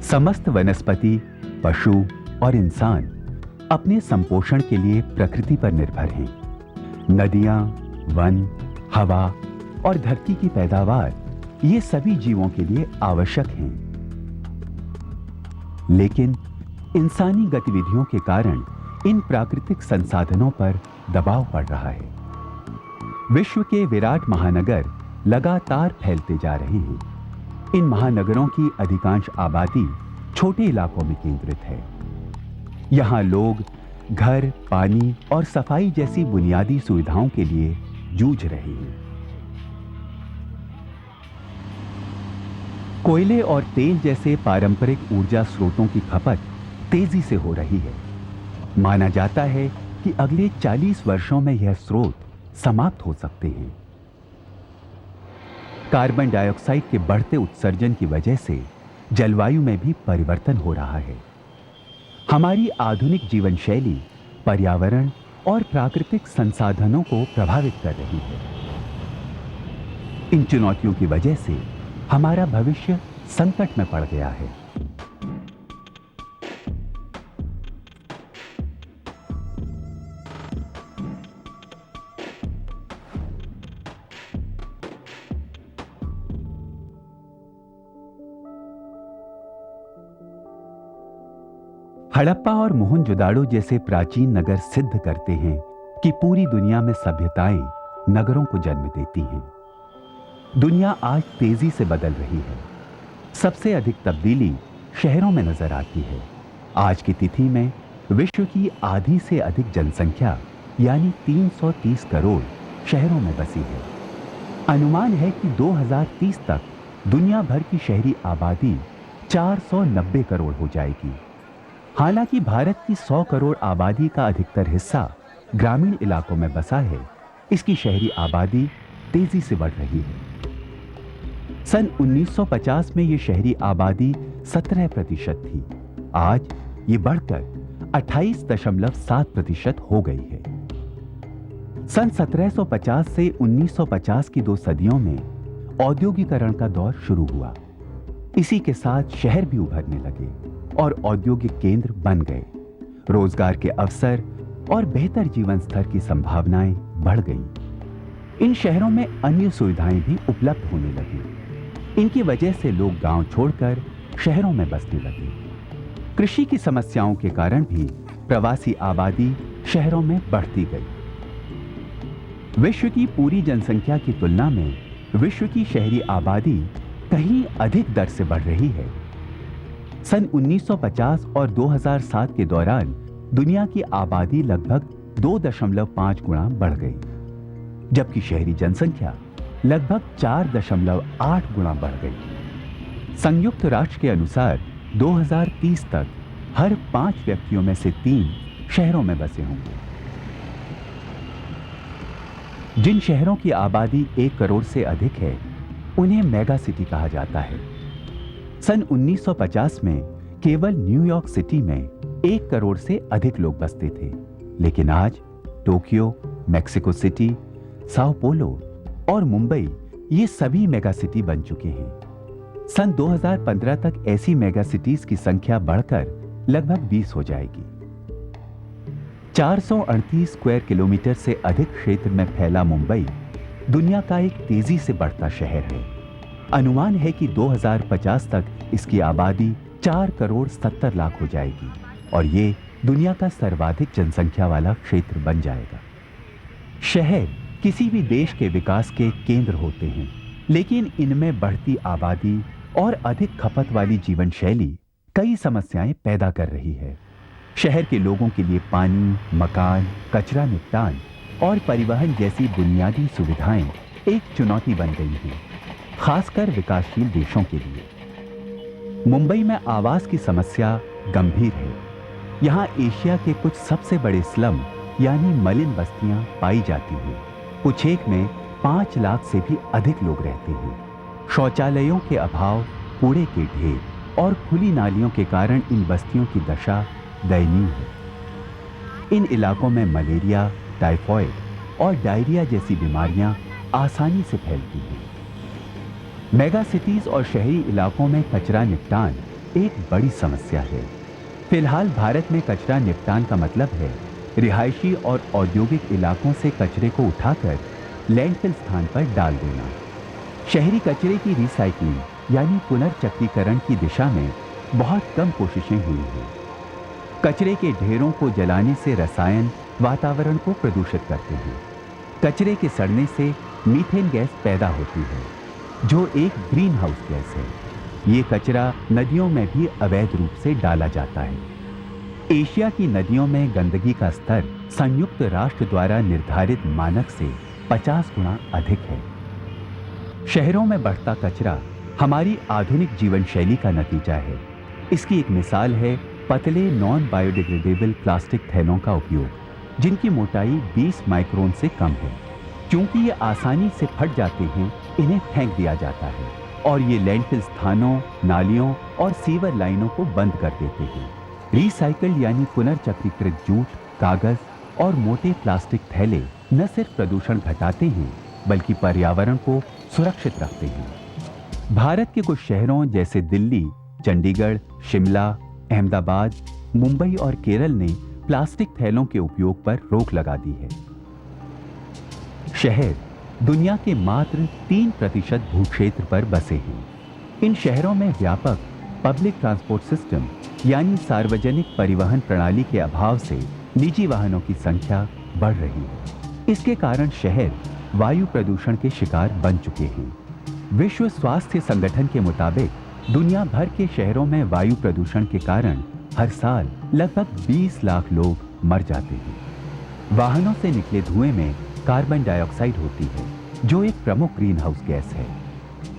समस्त वनस्पति, पशु और इंसान अपने संपोषण के लिए प्रकृति पर निर्भर हैं। नदियां, वन, हवा और धरती की पैदावार ये सभी जीवों के लिए आवश्यक हैं। लेकिन इंसानी गतिविधियों के कारण इन प्राकृतिक संसाधनों पर दबाव पड़ रहा है। विश्व के विराट महानगर लगातार फैलते जा रहे हैं। इन महानगरों की अधिकांश आबादी छोटे इलाकों में केंद्रित है। यहां लोग घर, पानी और सफाई जैसी बुनियादी सुविधाओं के लिए जूझ रहे हैं। कोयले और तेल जैसे पारंपरिक ऊर्जा स्रोतों की खपत तेजी से हो रही है। माना जाता है कि अगले 40 वर्षों में यह स्रोत समाप्त हो सकते हैं। कार्बन डाइऑक्साइड के बढ़ते उत्सर्जन की वजह से जलवायु में भी परिवर्तन हो रहा है। हमारी आधुनिक जीवन शैली पर्यावरण और प्राकृतिक संसाधनों को प्रभावित कर रही है। इन चुनौतियों की वजह से हमारा भविष्य संकट में पड़ गया है। हड़प्पा और मोहनजोदाड़ो जैसे प्राचीन नगर सिद्ध करते हैं कि पूरी दुनिया में सभ्यताएं नगरों को जन्म देती हैं। दुनिया आज तेजी से बदल रही है। सबसे अधिक तब्दीली शहरों में नजर आती है। आज की तिथि में विश्व की आधी से अधिक जनसंख्या यानी 330 करोड़ शहरों में बसी है। अनुमान है कि 2030 तक दुनिया भर की शहरी आबादी 490 करोड़ हो जाएगी। हालांकि भारत की 100 करोड़ आबादी का अधिकतर हिस्सा ग्रामीण इलाकों में बसा है, इसकी शहरी आबादी तेजी से बढ़ रही है। सन 1950 में यह शहरी आबादी 17% थी। आज ये बढ़कर 28.7% हो गई है। सन 1750 से 1950 की 2 सदियों में औद्योगिकरण का दौर शुरू हुआ। इसी के साथ शहर भी उभरने लगे और औद्योगिक केंद्र बन गए। रोजगार के अवसर और बेहतर जीवन स्तर की संभावनाएं बढ़ गईं। इन शहरों में अन्य सुविधाएं भी उपलब्ध होने लगी। इनकी वजह से लोग गांव छोड़कर शहरों में बसने लगे। कृषि की समस्याओं के कारण भी प्रवासी आबादी शहरों में बढ़ती गई। विश्व की पूरी जनसंख्या की तुलना में विश्व की शहरी आबादी कहीं अधिक दर से बढ़ रही है। सन 1950 और 2007 के दौरान दुनिया की आबादी लगभग 2.5 गुना बढ़ गई, जबकि शहरी जनसंख्या लगभग 4.8 गुना बढ़ गई। संयुक्त राष्ट्र के अनुसार 2030 तक हर 5 व्यक्तियों में से 3 शहरों में बसे होंगे। जिन शहरों की आबादी 1 करोड़ से अधिक है, उन्हें मेगा सिटी कहा जाता है। सन 1950 में केवल न्यूयॉर्क सिटी में 1 करोड़ से अधिक लोग बसते थे, लेकिन आज Tokyo, Mexico city, Sao Paulo और मुंबई ये सभी मेगा सिटी बन चुके हैं। सन 2015 तक ऐसी मेगा सिटीज की संख्या बढ़कर लगभग 20 हो जाएगी। 438 स्क्वायर किलोमीटर से अधिक क्षेत्र में फैला मुंबई दुनिया का एक तेजी से बढ़ता शहर है। अनुमान है कि 2050 तक इसकी आबादी 4 करोड़ 70 लाख हो जाएगी और ये दुनिया का सर्वाधिक जनसंख्या वाला क्षेत्र बन जाएगा। शहर किसी भी देश के विकास के केंद्र होते हैं, लेकिन इनमें बढ़ती आबादी और अधिक खपत वाली जीवन शैली कई समस्याएं पैदा कर रही है। शहर के लोगों के लिए पानी, मकान, कचरा निपटान और परिवहन जैसी बुनियादी सुविधाएं एक चुनौती बन गई हैं, खासकर विकासशील देशों के लिए। मुंबई में आवास की समस्या गंभीर है। यहां एशिया के कुछ सबसे बड़े स्लम यानी मलिन बस्तियां पाई जाती हैं। कुछ एक में 5 लाख से भी अधिक लोग रहते हैं। शौचालयों के अभाव, कूड़े के ढेर और खुली नालियों के कारण इन बस्तियों की दशा दयनीय है। इन इलाकों में मलेरिया, टाइफॉइड और डायरिया जैसी बीमारियां आसानी से फैलती हैं। मेगा सिटीज और शहरी इलाकों में कचरा निपटान एक बड़ी समस्या है। फिलहाल भारत में कचरा निपटान का मतलब है रिहायशी और औद्योगिक इलाकों से कचरे को उठाकर लैंडफिल स्थान पर डाल देना। शहरी कचरे की रिसाइकलिंग यानी पुनर्चक्रीकरण की दिशा में बहुत कम कोशिशें हुई हैं। कचरे के ढेरों को जलाने से रसायन वातावरण को प्रदूषित करते हैं। कचरे के सड़ने से मीथेन गैस पैदा होती है, जो एक ग्रीन हाउस गैस है। ये कचरा नदियों में भी अवैध रूप से डाला जाता है। एशिया की नदियों में गंदगी का स्तर संयुक्त राष्ट्र द्वारा निर्धारित मानक से 50 गुना अधिक है। शहरों में बढ़ता कचरा हमारी आधुनिक जीवन शैली का नतीजा है। इसकी एक मिसाल है पतले नॉन बायोडिग्रेडेबल प्लास्टिक थैलों का उपयोग, जिनकी मोटाई 20 माइक्रोन से कम है। क्योंकि ये आसानी से फट जाते हैं, इन्हें फेंक दिया जाता है और ये लैंडफिल स्थानों, नालियों और सीवर लाइनों को बंद कर देते हैं। रिसाइकल्ड यानी पुनर्चक्रीकृत जूट, कागज और मोटे प्लास्टिक थैले न सिर्फ प्रदूषण घटाते हैं, बल्कि पर्यावरण को सुरक्षित रखते हैं। भारत के कुछ शहरों जैसे दिल्ली, चंडीगढ़, शिमला, अहमदाबाद, मुंबई और केरल ने प्लास्टिक थैलों के उपयोग पर रोक लगा दी है। शहर दुनिया के मात्र 3% भूक्षेत्र पर बसे हैं। इन शहरों में व्यापक पब्लिक ट्रांसपोर्ट सिस्टम यानी सार्वजनिक परिवहन प्रणाली के अभाव से निजी वाहनों की संख्या बढ़ रही है। इसके कारण शहर वायु प्रदूषण के शिकार बन चुके हैं। विश्व स्वास्थ्य संगठन के मुताबिक दुनिया भर के शहरों में वायु प्रदूषण के कारण हर साल लगभग 20 लाख लोग मर जाते हैं। वाहनों से निकले धुएं में कार्बन डाइऑक्साइड होती है, जो एक प्रमुख ग्रीन हाउस गैस है।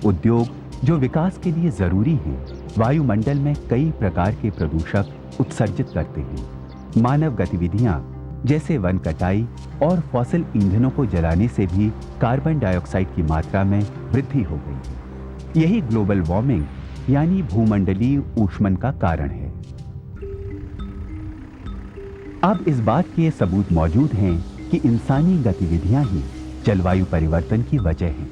उद्योग, जो विकास के लिए जरूरी हैं, वायुमंडल में कई प्रकार के प्रदूषक उत्सर्जित करते हैं। मानव गतिविधियां जैसे वन कटाई और फॉसिल ईंधनों को जलाने से भी कार्बन डाइऑक्साइड की मात्रा में वृद्धि हो गई है। यही ग्लोबल वार्मिंग यानी भूमंडलीय ऊष्मन का कारण है। अब इस बात के सबूत मौजूद हैं कि इंसानी गतिविधियां ही जलवायु परिवर्तन की वजह हैं।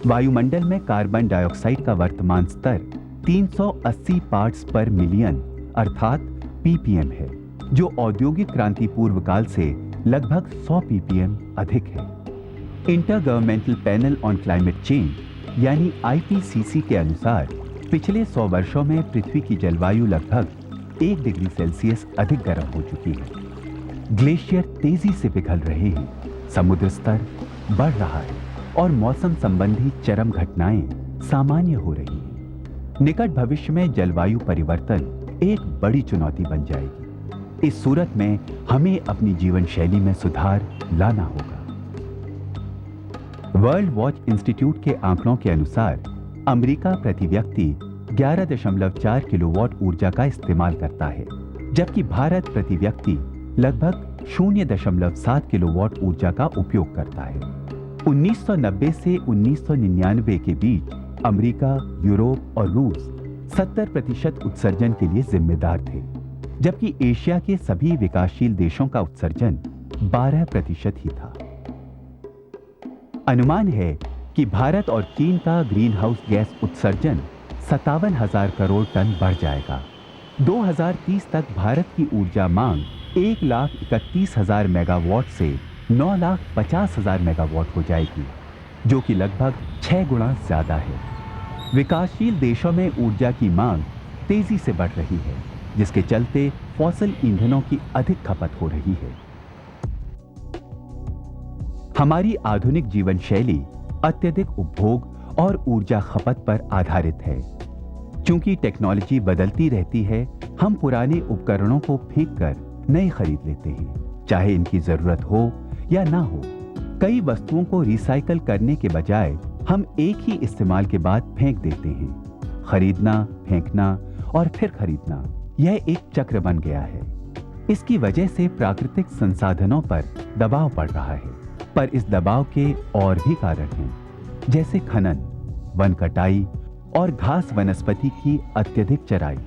वायुमंडल में कार्बन डाइऑक्साइड का वर्तमान स्तर 380 पार्ट्स पर मिलियन अर्थात पीपीएम है, जो औद्योगिक क्रांति पूर्व काल से लगभग 100 पीपीएम अधिक है। Intergovernmental panel on climate change यानी आईपीसीसी के अनुसार पिछले 100 वर्षों में पृथ्वी की जलवायु लगभग 1 डिग्री सेल्सियस अधिक गर्म हो चुकी है। ग्लेशियर तेजी से पिघल रहे हैं, समुद्र स्तर बढ़ रहा है और मौसम संबंधी चरम घटनाएं सामान्य हो रही हैं। निकट भविष्य में जलवायु परिवर्तन एक बड़ी चुनौती बन जाएगी। इस सूरत में हमें अपनी जीवन शैली में सुधार लाना होगा। वर्ल्ड वॉच इंस्टीट्यूट के आंकड़ों के अनुसार अमेरिका प्रति व्यक्ति 11.4 किलोवाट ऊर्जा का इस्तेमाल करता है, जबकि भारत प्रति व्यक्ति लगभग 0.7 किलोवाट ऊर्जा का उपयोग करता है। 1990 से 1999 के बीच अमेरिका, यूरोप और रूस 70% उत्सर्जन के लिए जिम्मेदार थे, जबकि एशिया के सभी विकासशील देशों का उत्सर्जन 12% ही था। अनुमान है कि भारत और चीन का ग्रीन हाउस गैस उत्सर्जन 57,000 करोड़ टन बढ़ जाएगा। 2030 तक भारत की ऊर्जा मांग 1,31,000 मेगावाट से 9,50,000 मेगावाट हो जाएगी, जो कि लगभग 6 गुना ज्यादा है। विकासशील देशों में ऊर्जा की मांग तेजी से बढ़ रही है, जिसके चलते फॉसिल ईंधनों की अधिक खपत हो रही है। हमारी आधुनिक जीवन शैली अत्यधिक उपभोग और ऊर्जा खपत पर आधारित है। क्योंकि टेक्नोलॉजी बदलती रहती है, हम पुराने उपकरणों को फेंककर नए खरीद लेते हैं, चाहे इनकी जरूरत हो या ना हो। कई वस्तुओं को रिसाइकल करने के बजाय हम एक ही इस्तेमाल के बाद फेंक देते हैं। खरीदना, फेंकना और फिर खरीदना, यह एक चक्र बन गया है। इसकी वजह से प्राकृतिक संसाधनों पर दबाव पड़ रहा है, पर इस दबाव के और भी कारण हैं, जैसे खनन, वन कटाई और घास वनस्पति की अत्यधिक चराई।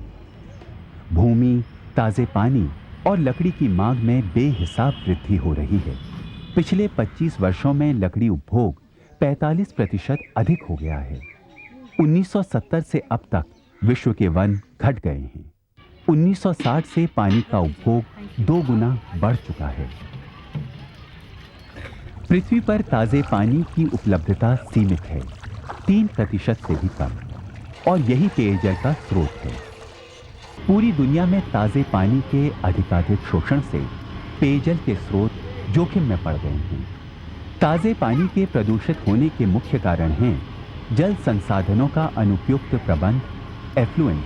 भूमि, ताजे पानी और लकड़ी की मांग में बेहिसाब वृद्धि हो रही है। पिछले 25 वर्षों में लकड़ी उपभोग 45% अधिक हो गया है। 1970 से अब तक विश्व के वन घट गए हैं। 1960 से पानी का उपभोग 2 गुना बढ़ चुका है। पृथ्वी पर ताजे पानी की उपलब्धता सीमित है, 3% से भी कम, और यही पेयजल का स्रोत है। पूरी दुनिया में ताजे पानी के अधिकाधिक शोषण से पेयजल के स्रोत जोखिम में पड़ गए हैं। ताजे पानी के प्रदूषित होने के मुख्य कारण हैं जल संसाधनों का अनुपयुक्त प्रबंध, एफ्लुएंस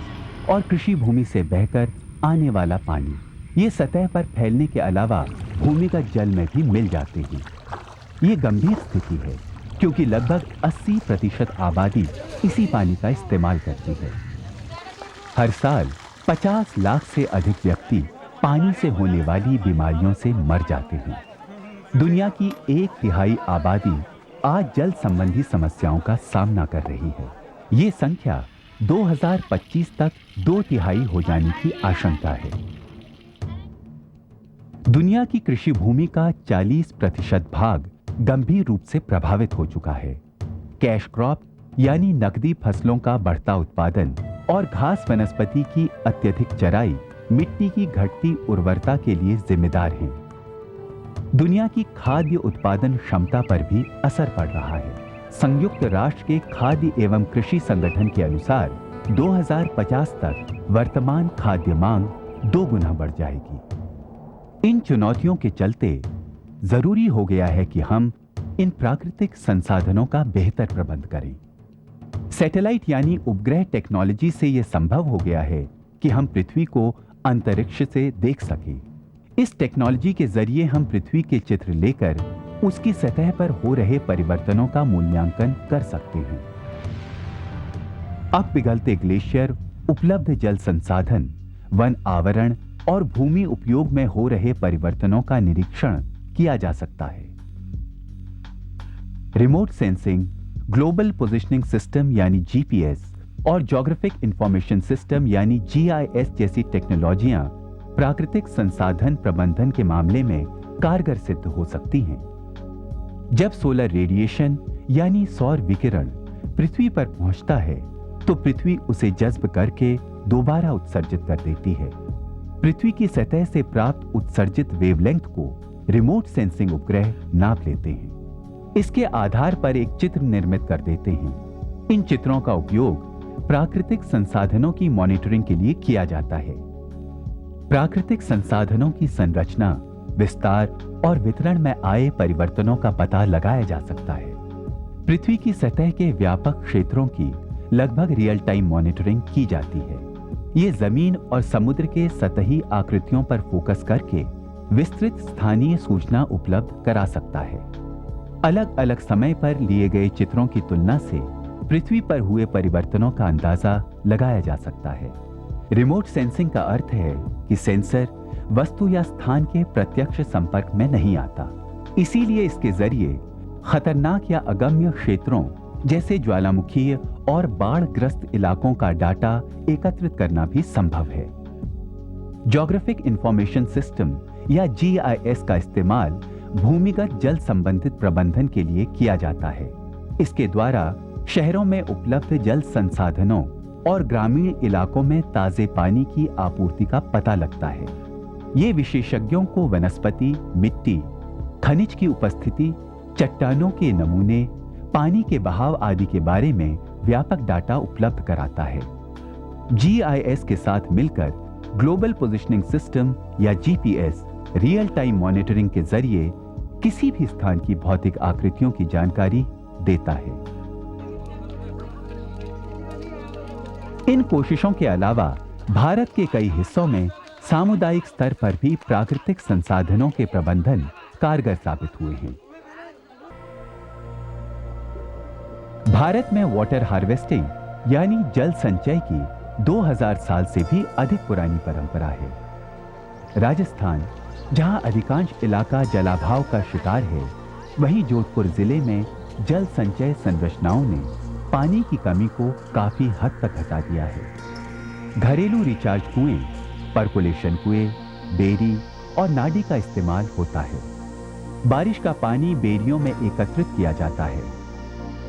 और कृषि भूमि से बहकर आने वाला पानी। ये सतह पर फैलने के अलावा भूमिगत जल में भी मिल जाते हैं। ये गंभीर स्थिति है क्योंकि लगभग 80% आबादी इसी पानी का इस्तेमाल करती है। हर साल 50 लाख से अधिक व्यक्ति पानी से होने वाली बीमारियों से मर जाते हैं। दुनिया की 1/3 आबादी आज जल संबंधी समस्याओं का सामना कर रही है। ये संख्या 2025 तक 2/3 हो जाने की आशंका है। दुनिया की कृषि भूमि का 40% भाग गंभीर रूप से प्रभावित हो चुका है। कैश क्रॉप यानी नकदी फसलों का बढ़ता उत्पादन और घास वनस्पति की अत्यधिक चराई मिट्टी की घटती उर्वरता के लिए जिम्मेदार हैं। दुनिया की खाद्य उत्पादन क्षमता पर भी असर पड़ रहा है। संयुक्त राष्ट्र के खाद्य एवं कृषि संगठन के अनुसार 2050 तक वर्तमान खाद्य मांग 2 गुना बढ़ जाएगी। इन चुनौतियों के चलते जरूरी हो गया है कि हम इन प्राकृतिक संसाधनों का बेहतर प्रबंध करें। सैटेलाइट यानी उपग्रह टेक्नोलॉजी से यह संभव हो गया है कि हम पृथ्वी को अंतरिक्ष से देख सकें। इस टेक्नोलॉजी के जरिए हम पृथ्वी के चित्र लेकर उसकी सतह पर हो रहे परिवर्तनों का मूल्यांकन कर सकते हैं। अब पिघलते ग्लेशियर, उपलब्ध जल संसाधन, वन आवरण और भूमि उपयोग में हो रहे परिवर्तनों का निरीक्षण किया जा सकता है। Remote sensing, global positioning system यानी जीपीएस और ज्योग्राफिक इंफॉर्मेशन सिस्टम यानी जीआईएस जैसी टेक्नोलॉजियां प्राकृतिक संसाधन प्रबंधन के मामले में कारगर सिद्ध हो सकती हैं। जब सोलर रेडिएशन यानी सौर विकिरण पृथ्वी पर पहुंचता है तो पृथ्वी उसे जज्ब करके दोबारा उत्सर्जित कर देती है। पृथ्वी की सतह से प्राप्त उत्सर्जित वेवलेंथ को रिमोट सेंसिंग उपग्रह नाप लेते हैं। इसके आधार पर एक चित्र निर्मित कर देते हैं। इन चित्रों का उपयोग प्राकृतिक संसाधनों की मॉनिटरिंग के लिए किया जाता है। प्राकृतिक संसाधनों की संरचना, विस्तार और वितरण में आए परिवर्तनों का पता लगाया जा सकता है। पृथ्वी की सतह के व्यापक क्षेत्रों की लगभग रियल टाइम मॉनिटरिंग की जाती है। ये जमीन और समुद्र के सतही आकृतियों पर फोकस करके विस्तृत स्थानीय सूचना उपलब्ध करा सकता है। अलग अलग समय पर लिए गए चित्रों की तुलना से पृथ्वी पर हुए परिवर्तनों का अंदाजा लगाया जा सकता है। रिमोट सेंसिंग का अर्थ है कि सेंसर वस्तु या स्थान के प्रत्यक्ष संपर्क में नहीं आता, इसीलिए इसके जरिए खतरनाक या अगम्य क्षेत्रों जैसे ज्वालामुखीय और बाढ़-ग्रस्त इलाकों का डाटा एकत्रित करना भी संभव है। ज्योग्राफिक इंफॉर्मेशन सिस्टम या जीआईएस का इस्तेमाल भूमिगत जल संबंधित प्रबंधन के लिए किया जाता है। इसके द्वारा शहरों में उपलब्ध जल संसाधनों और ग्रामीण इलाकों में ताजे पानी की आपूर्ति का पता लगता है। ये विशेषज्ञों को वनस्पति, मिट्टी, खनिज की उपस्थिति, चट्टानों के नमूने, पानी के बहाव आदि के बारे में व्यापक डाटा उपलब्ध कराता है। जीआईएस के साथ मिलकर ग्लोबल पोजिशनिंग सिस्टम या जीपीएस रियल टाइम मॉनिटरिंग के जरिए किसी भी स्थान की भौतिक आकृतियों की जानकारी देता है। इन कोशिशों के अलावा भारत के कई हिस्सों में सामुदायिक स्तर पर भी प्राकृतिक संसाधनों के प्रबंधन कारगर साबित हुए हैं। भारत में वाटर हार्वेस्टिंग यानी जल संचय की 2000 साल से भी अधिक पुरानी परंपरा है। राजस्थान, जहां अधिकांश इलाका जलाभाव का शिकार है, वहीं जोधपुर जिले में जल संचय संरचनाओं ने पानी की कमी को काफी हद तक हटा दिया है। घरेलू रिचार्ज कुएं, पर्कोलेशन कुएं, बेरी और नाडी का इस्तेमाल होता है। बारिश का पानी बेरियों में एकत्रित किया जाता है।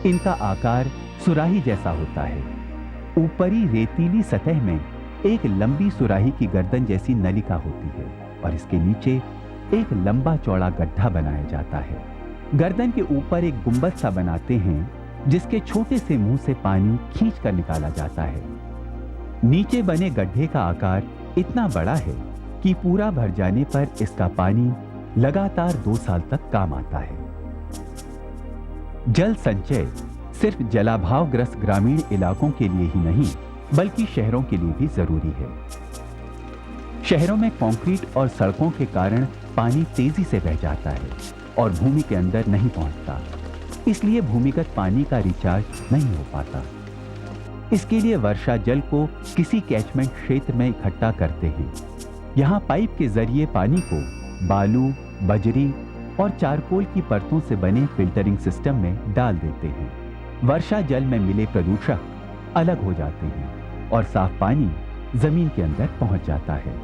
इनका आकार सुराही जैसा होता है। ऊपरी रेतीली सतह में एक लंबी सुराही की गर्दन जैसी नलिका होती है और इसके नीचे एक लंबा चौड़ा गड्ढा बनाया जाता है। गर्दन के ऊपर एक गुंबद सा बनाते हैं जिसके छोटे से मुंह से पानी खींच कर निकाला जाता है। नीचे बने गड्ढे का आकार इतना बड़ा है कि पूरा भर जाने पर इसका पानी लगातार 2 साल तक काम आता है। जल संचय सिर्फ जलाभावग्रस्त ग्रामीण इलाकों के लिए ही नहीं बल्कि शहरों के लिए भी जरूरी है। शहरों में कंक्रीट और सड़कों के कारण पानी तेजी से बह जाता है और भूमि के अंदर नहीं पहुंचता, इसलिए भूमिगत पानी का रिचार्ज नहीं हो पाता। इसके लिए वर्षा जल को किसी कैचमेंट क्षेत्र में इकट्ठा करते हैं। यहाँ पाइप के जरिए पानी को बालू, बजरी और चारकोल की परतों से बने फिल्टरिंग सिस्टम में डाल देते हैं। वर्षा जल में मिले प्रदूषक अलग हो जाते हैं और साफ पानी जमीन के अंदर पहुंच जाता है।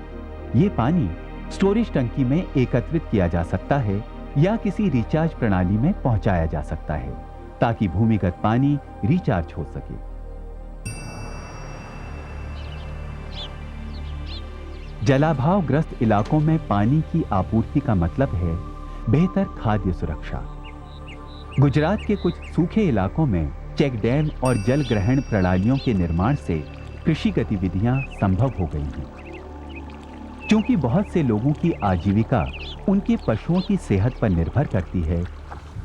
ये पानी स्टोरेज टंकी में एकत्रित किया जा सकता है या किसी रिचार्ज प्रणाली में पहुंचाया जा सकता है ताकि भूमिगत पानी रिचार्ज हो सके। जलाभावग्रस्त इलाकों में पानी की आपूर्ति का मतलब है बेहतर खाद्य सुरक्षा। गुजरात के कुछ सूखे इलाकों में चेक डैम और जल ग्रहण प्रणालियों के निर्माण से कृषि गतिविधियां संभव हो गई हैं। क्योंकि बहुत से लोगों की आजीविका उनके पशुओं की सेहत पर निर्भर करती है,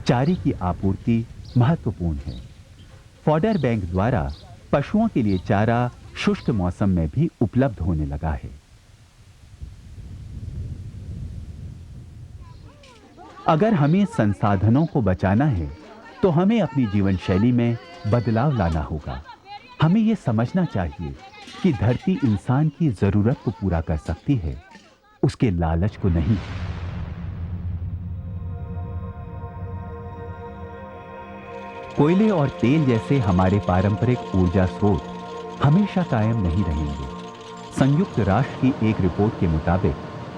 चारे की आपूर्ति महत्वपूर्ण है। फॉडर बैंक द्वारा पशुओं के लिए चारा शुष्क मौसम में भी उपलब्ध होने लगा है। अगर हमें संसाधनों को बचाना है तो हमें अपनी जीवन शैली में बदलाव लाना होगा। हमें यह समझना चाहिए कि धरती इंसान की जरूरत को पूरा कर सकती है, उसके लालच को नहीं। कोयले और तेल जैसे हमारे पारंपरिक ऊर्जा स्रोत हमेशा कायम नहीं रहेंगे। संयुक्त राष्ट्र की एक रिपोर्ट के मुताबिक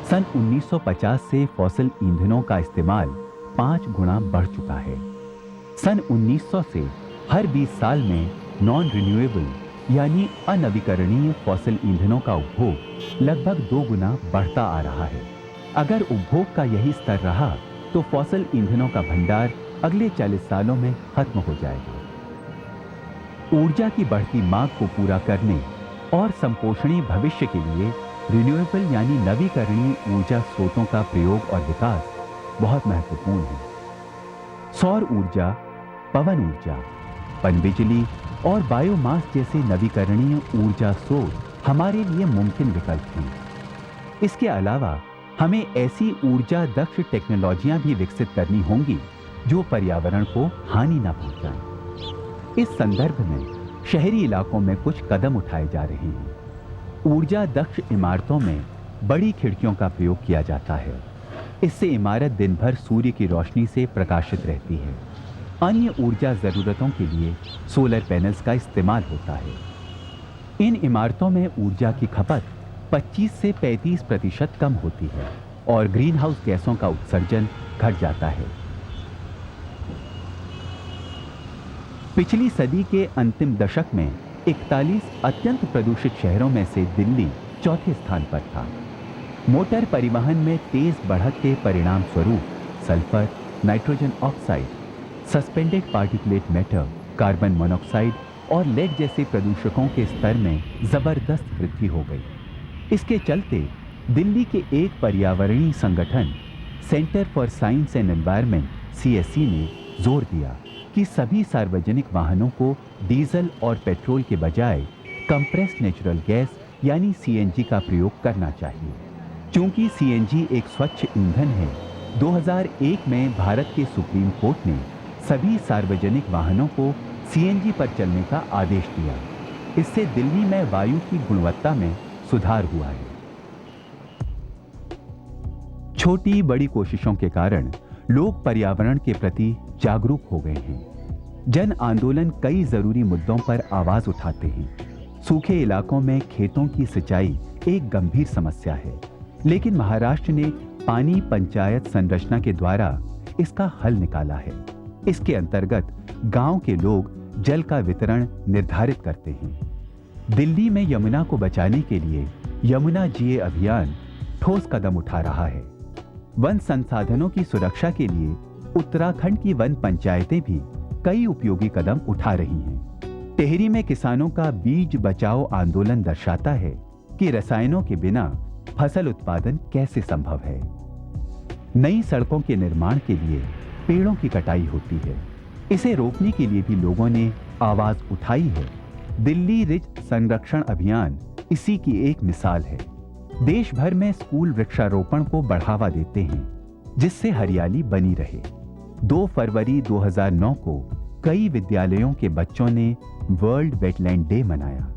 सन 1950 से फॉसिल ईंधनों का इस्तेमाल 5 गुना बढ़ चुका है। सन 1900 से हर 20 साल में नॉन रिन्यूएबल यानी अनवीकरणीय फॉसिल ईंधनों का उपभोग लगभग 2 गुना बढ़ता आ रहा है। अगर उपभोग का यही स्तर रहा तो फॉसिल ईंधनों का भंडार अगले 40 सालों में खत्म हो जाएगा। ऊर्जा की बढ़ती मांग को पूरा करने और संपोषणीय भविष्य के लिए रिन्यूएबल यानी नवीकरणीय ऊर्जा स्रोतों का प्रयोग और विकास बहुत महत्वपूर्ण है। सौर ऊर्जा, पवन ऊर्जा, पनबिजली और बायोमास जैसे नवीकरणीय ऊर्जा स्रोत हमारे लिए मुमकिन विकल्प हैं। इसके अलावा हमें ऐसी ऊर्जा दक्ष टेक्नोलॉजियां भी विकसित करनी होंगी जो पर्यावरण को हानि न पहुंचाएं। इस संदर्भ में शहरी इलाकों में कुछ कदम उठाए जा रहे हैं। ऊर्जा दक्ष इमारतों में बड़ी खिड़कियों का प्रयोग किया जाता है। इससे इमारत दिन भर सूर्य की रोशनी से प्रकाशित रहती है। अन्य ऊर्जा जरूरतों के लिए सोलर पैनल्स का इस्तेमाल होता है। इन इमारतों में ऊर्जा की खपत 25 से 35% कम होती है और ग्रीन हाउस गैसों का उत्सर्जन घट जाता है। पिछली सदी के अंतिम दशक में 41 अत्यंत प्रदूषित शहरों में से दिल्ली चौथे स्थान पर था। मोटर परिवहन में तेज बढ़त के परिणाम स्वरूप sulphur, nitrogen oxide, suspended particulate matter, carbon monoxide और लेड जैसे प्रदूषकों के स्तर में जबरदस्त वृद्धि हो गई। इसके चलते दिल्ली के एक पर्यावरणीय संगठन centre for science and environment CSE ने जोर दिया कि सभी सार्वजनिक वाहनों को डीजल और पेट्रोल के बजाय कंप्रेस्ड नेचुरल गैस यानी CNG का प्रयोग करना चाहिए। क्योंकि CNG एक स्वच्छ ईंधन है, 2001 में भारत के सुप्रीम कोर्ट ने सभी सार्वजनिक वाहनों को CNG पर चलने का आदेश दिया। इससे दिल्ली में वायु की गुणवत्ता में सुधार हुआ है। छोटी बड़ी कोशिशों के कारण लोग पर्यावरण के प्रति जागरूक हो गए हैं। जन आंदोलन कई जरूरी मुद्दों पर आवाज उठाते हैं। सूखे इलाकों में खेतों की सिंचाई एक गंभीर समस्या है, लेकिन महाराष्ट्र ने पानी पंचायत संरचना के द्वारा इसका हल निकाला है। इसके अंतर्गत गांव के लोग जल का वितरण निर्धारित करते हैं। दिल्ली में यमुना को बचाने के लिए यमुना जिए अभियान ठोस कदम उठा रहा है। वन संसाधनों की सुरक्षा के लिए उत्तराखंड की वन पंचायतें भी कई उपयोगी कदम उठा रही हैं। टिहरी में किसानों का बीज बचाओ आंदोलन दर्शाता है कि रसायनों के बिना फसल उत्पादन कैसे संभव है। नई सड़कों के निर्माण के लिए पेड़ों की कटाई होती है। इसे रोकने के लिए भी लोगों ने आवाज उठाई है। दिल्ली रिज संरक्षण अभियान इसी की एक मिसाल है। देश भर में स्कूल वृक्षारोपण को बढ़ावा देते हैं, जिससे हरियाली बनी रहे। 2 फरवरी 2009 को कई विद्यालयों के बच्चों ने वर्ल्ड वेटलैंड डे मनाया।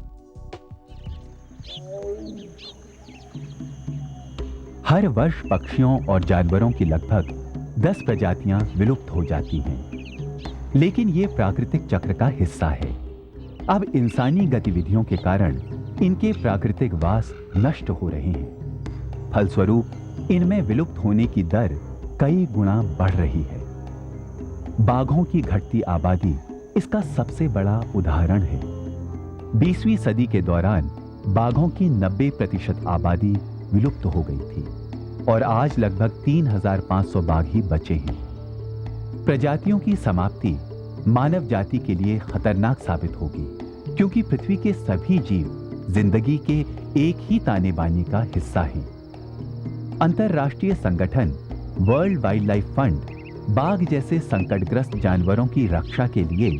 हर वर्ष पक्षियों और जानवरों की लगभग 10 प्रजातियां विलुप्त हो जाती हैं, लेकिन ये प्राकृतिक चक्र का हिस्सा है। अब इंसानी गतिविधियों के कारण इनके प्राकृतिक वास नष्ट हो रहे हैं। फलस्वरूप इनमें विलुप्त होने की दर कई गुना बढ़ रही है। बाघों की घटती आबादी इसका सबसे बड़ा उदाहरण है। 20वीं सदी के दौरान बाघों की 90% आबादी विलुप्त हो गई थी और आज लगभग 3,500 बाघ ही बचे हैं। प्रजातियों की समाप्ति मानव जाति के लिए खतरनाक साबित होगी, क्योंकि पृथ्वी के सभी जीव जिंदगी के एक ही ताने बाने का हिस्सा हैं। अंतरराष्ट्रीय संगठन वर्ल्ड वाइल्ड लाइफ फंड बाघ जैसे संकटग्रस्त जानवरों की रक्षा के लिए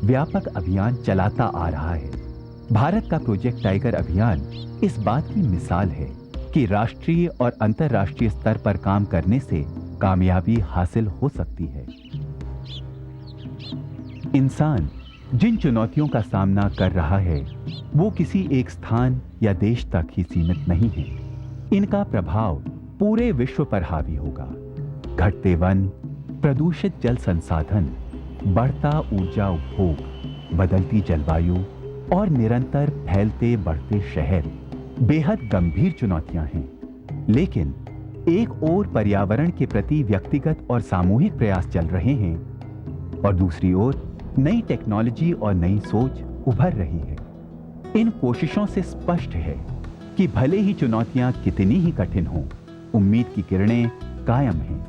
व्यापक अभियान चलाता आ रहा है। भारत का प्रोजेक्ट टाइगर अभियान इस बात की मिसाल है कि राष्ट्रीय और अंतरराष्ट्रीय स्तर पर काम करने से कामयाबी हासिल हो सकती है। इंसान जिन चुनौतियों का सामना कर रहा है, वो किसी एक स्थान या देश तक ही सीमित नहीं है। इनका प्रभाव पूरे विश्व पर हावी होगा। घटते वन, प्रदूषित जल संसाधन, बढ़ता ऊर्जा उपभोग, बदलती जलवायु और निरंतर फैलते बढ़ते शहर बेहद गंभीर चुनौतियां हैं। लेकिन एक ओर पर्यावरण के प्रति व्यक्तिगत और सामूहिक प्रयास चल रहे हैं और दूसरी ओर नई टेक्नोलॉजी और नई सोच उभर रही है। इन कोशिशों से स्पष्ट है कि भले ही चुनौतियां कितनी ही कठिन हों, उम्मीद की किरणें कायम हैं।